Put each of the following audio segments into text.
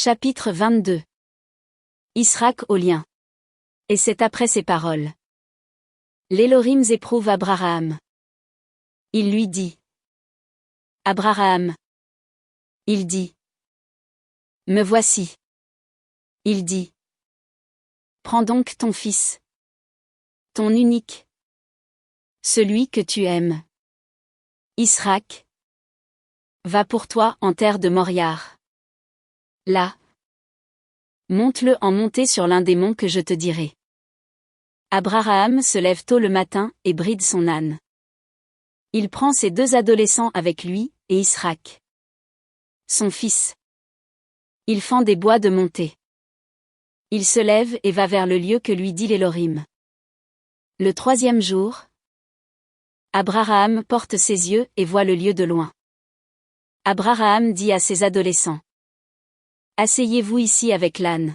Chapitre 22. Israk au lien. Et c'est après ces paroles. L'Élohim éprouve Abraham. Il lui dit. Abraham. Il dit. Me voici. Il dit. Prends donc ton fils. Ton unique. Celui que tu aimes. Israk. Va pour toi en terre de Moriar. Là. Monte-le en montée sur l'un des monts que je te dirai. Abraham se lève tôt le matin et bride son âne. Il prend ses deux adolescents avec lui, et Israk. Son fils. Il fend des bois de montée. Il se lève et va vers le lieu que lui dit l'Élohim. Le troisième jour. Abraham porte ses yeux et voit le lieu de loin. Abraham dit à ses adolescents. Asseyez-vous ici avec l'âne.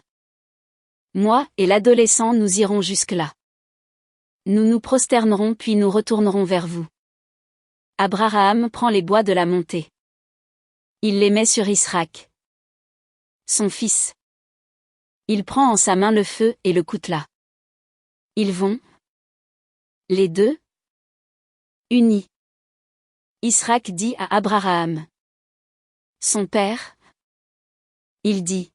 Moi et l'adolescent nous irons jusque-là. Nous nous prosternerons puis nous retournerons vers vous. Abraham prend les bois de la montée. Il les met sur Israk. Son fils. Il prend en sa main le feu et le coutelas. Ils vont. Les deux. Unis. Israk dit à Abraham. Son père. Il dit.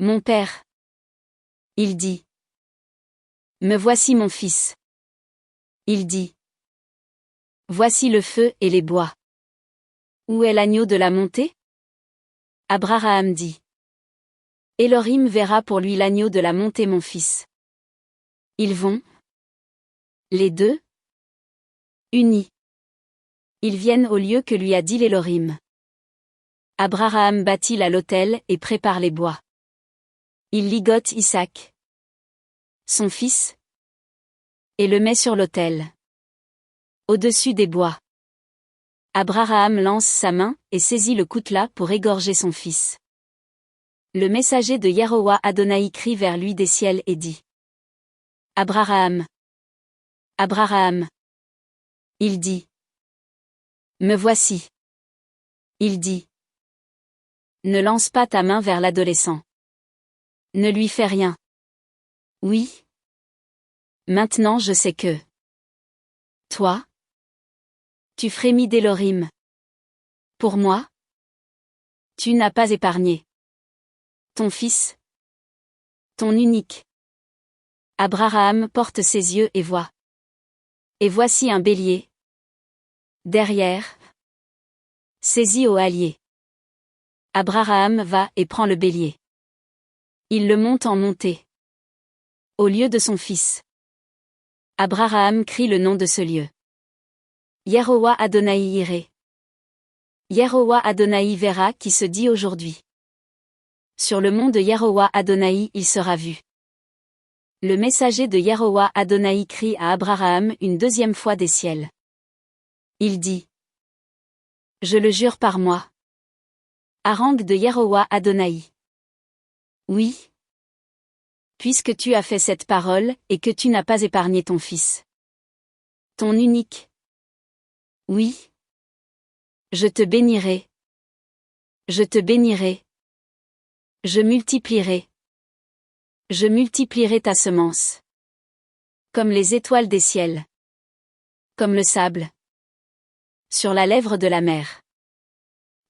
Mon père. Il dit. Me voici mon fils. Il dit. Voici le feu et les bois. Où est l'agneau de la montée? Abraham dit. Élohim verra pour lui l'agneau de la montée mon fils. Ils vont. Les deux. Unis. Ils viennent au lieu que lui a dit l'Élohim. Abraham bâtit là l'autel et prépare les bois. Il ligote Isaac, son fils, et le met sur l'autel. Au-dessus des bois. Abraham lance sa main et saisit le coutelas pour égorger son fils. Le messager de Yaroua Adonai crie vers lui des ciels et dit. Abraham. Abraham. Il dit. Me voici. Il dit. Ne lance pas ta main vers l'adolescent. Ne lui fais rien. Oui. Maintenant je sais que. Toi. Tu frémis d'Élohim. Pour moi. Tu n'as pas épargné. Ton fils. Ton unique. Abraham porte ses yeux et voit. Et voici un bélier. Derrière. Saisi au hallier. Abraham va et prend le bélier. Il le monte en montée. Au lieu de son fils. Abraham crie le nom de ce lieu. Yaroua Adonai Yireh. Yaroua Adonai verra qui se dit aujourd'hui. Sur le mont de Yaroua Adonai il sera vu. Le messager de Yaroua Adonai crie à Abraham une deuxième fois des ciels. Il dit. Je le jure par moi. Harang de Yaroua Adonai. Oui. Puisque tu as fait cette parole, et que tu n'as pas épargné ton fils. Ton unique. Oui. Je te bénirai. Je te bénirai. Je multiplierai. Je multiplierai ta semence. Comme les étoiles des ciels. Comme le sable. Sur la lèvre de la mer.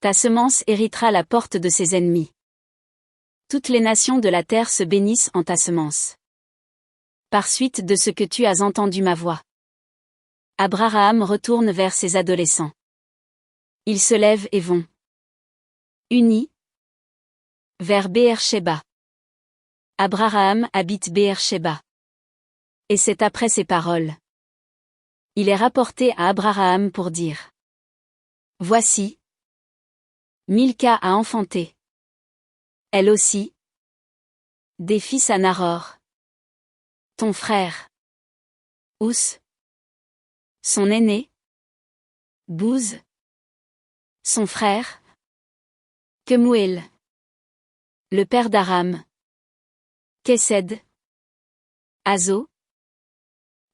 Ta semence héritera la porte de ses ennemis. Toutes les nations de la terre se bénissent en ta semence. Par suite de ce que tu as entendu ma voix. Abraham retourne vers ses adolescents. Ils se lèvent et vont. Unis. Vers Beer-Sheba. Abraham habite Beer-Sheba. Et c'est après ces paroles. Il est rapporté à Abraham pour dire. Voici. Milka a enfanté. Elle aussi. Des fils à Nahor. Ton frère. Ous. Son aîné. Bouz. Son frère. Kemuel. Le père d'Aram. Kesed. Azo.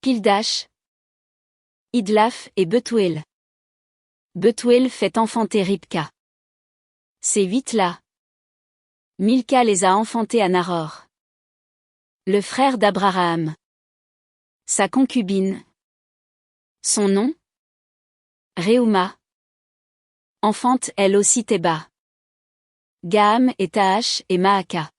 Pildash. Idlaf et Bethuel. Bethuel fait enfanter Ribka. Ces 8 là. Milca les a enfantés à Nahor, le frère d'Abraham. Sa concubine. Son nom? Reuma. Enfante elle aussi Théba. Gaham et Taash et Maaka.